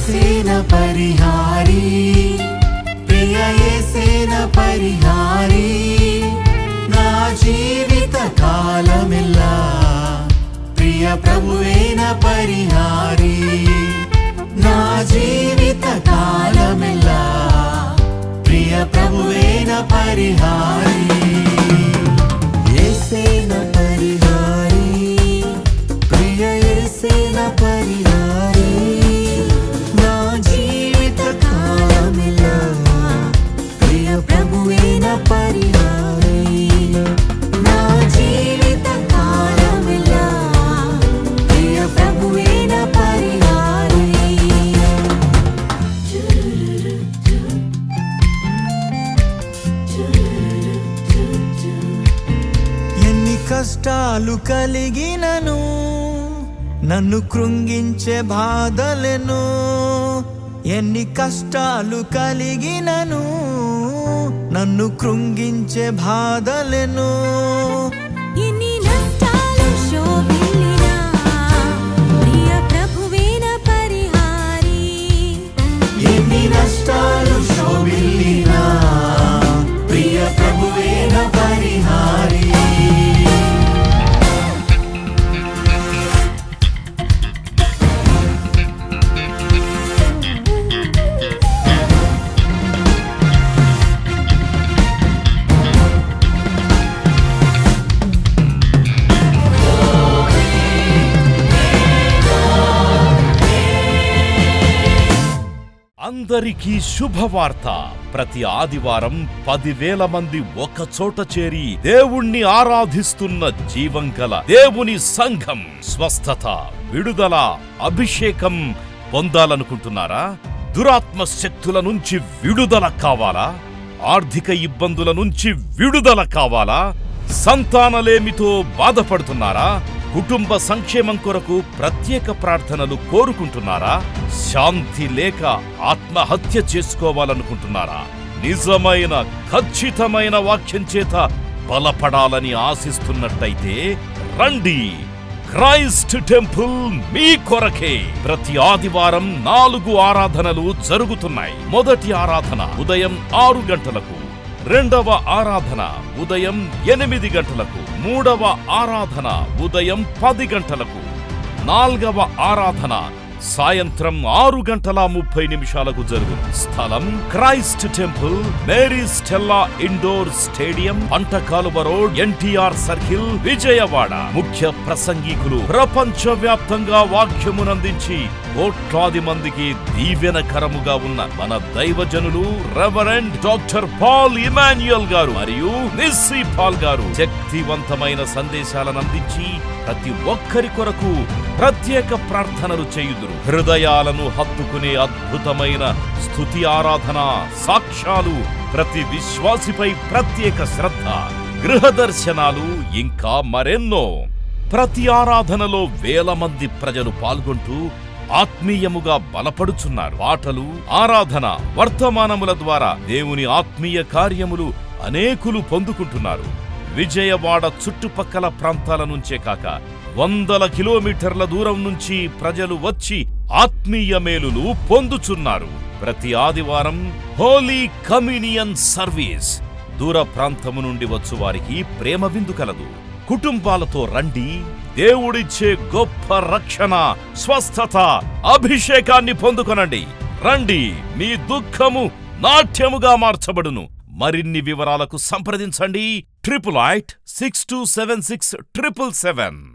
యేసేన పరిహారి ప్రియ యేసేన పరిహారి నా జీవిత కాలమెల్లా ప్రియ ప్రభువేన పరిహారి నా జీవిత కాలమెల్లా ప్రియ ప్రభువేన పరిహారి యేసేన పరిహారి ప్రియ యేసేన పరిహారి నా జీవిత కాలమెల్లా ప్రియ ప్రభువేన పరిహారి నా జీవిత కాలమెల్లా ప్రియ ప్రభువేన పరిహారి ఎన్ని కష్టాలు కలిగినను నన్ను కృంగించే బాధలను ఎన్ని కష్టాలు కలిగినను నన్ను కృంగించే బాధలను ఎన్ని నష్టాలు శోభిల్లినా ప్రియ ప్రభువేన పరిహారి ఎన్ని నష్టాలు శోభిల్లినా ప్రియ ప్రభువేన పరిహారి అందరికీ శుభవార్త. ప్రతి ఆదివారం 10,000 మంది ఒక చోట చేరి దేవుణ్ణి ఆరాధిస్తున్న జీవం గల దేవుని సంఘం. స్వస్థత, విడుదల, అభిషేకం పొందాలనుకుంటున్నారా? దురాత్మ శక్తుల నుంచి విడుదల కావాలా? ఆర్థిక ఇబ్బందుల నుంచి విడుదల కావాలా? సంతానలేమితో బాధపడుతున్నారా? కుటుంబ సంక్షేమం కొరకు ప్రత్యేక ప్రార్థనలు కోరుకుంటున్నారా? శాంతి లేక ఆత్మహత్య చేసుకోవాలనుకుంటున్నారా? నిజమైన ఖచ్చితమైన వాక్యం చేత బలపడాలని ఆశిస్తున్నట్టయితే రండి. క్రైస్ట్ టెంపుల్ మీ కొరకే. ప్రతి ఆదివారం 4 ఆరాధనలు జరుగుతున్నాయి. మొదటి ఆరాధన ఉదయం 6 గంటలకు, రెండవ ఆరాధన ఉదయం 8 గంటలకు, మూడవ ఆరాధన ఉదయం 10 గంటలకు, నాల్గవ ఆరాధన సాయంత్రం 6:30 జరుగును. స్థలం Christ temple, Mary Stella indoor stadium, Pantakaluva road, NTR circle, Vijayawada. ముఖ్య ప్రసంగికులు ప్రపంచవ్యాప్తంగా వాక్యమునందించి కోట్లాది మందికి దీవెనకరముగా ఉన్న మన దైవజనులు రెవరెండ్ డాక్టర్ పాల్ ఇమాన్యుయల్ గారు మరియు నిస్సీ పాల్ గారు శక్తివంతమైన సందేశాలను అందించి ప్రతి ఒక్కరి కొరకు ప్రత్యేక ప్రార్థనలు చేయుదురు. హృదయాలను హత్తుకునే అద్భుతమైన స్తుతి ఆరాధన సాక్ష్యాలు, ప్రతి విశ్వాసిపై ప్రత్యేక శ్రద్ధ, గృహ దర్శనాలు, ఇంకా మరెన్నో. ప్రతి ఆరాధనలో 1000 మంది ప్రజలు పాల్గొంటూ ఆత్మీయముగా బలపడుచున్నారు. పాటలు, ఆరాధన, వర్తమానముల ద్వారా దేవుని ఆత్మీయ కార్యములు అనేకులు పొందుకుంటున్నారు. విజయవాడ చుట్టుపక్కల ప్రాంతాల నుంచే కాక 100 కిలోమీటర్ల దూరం నుంచి ప్రజలు వచ్చి ఆత్మీయ మేలులు పొందుచున్నారు. ప్రతి ఆదివారం హోలీ కమ్యూనియన్ సర్వీస్. దూర ప్రాంతము నుండి వచ్చు వారికి ప్రేమ విందు కలదు. కుటుంబాలతో రండి. దేవుడిచ్చే గొప్ప రక్షణ, స్వస్థత, అభిషేకాన్ని పొందుకొనండి. రండి, మీ దుఃఖము నాట్యముగా మార్చబడును. మరిన్ని వివరాలకు సంప్రదించండి 88 6276 777.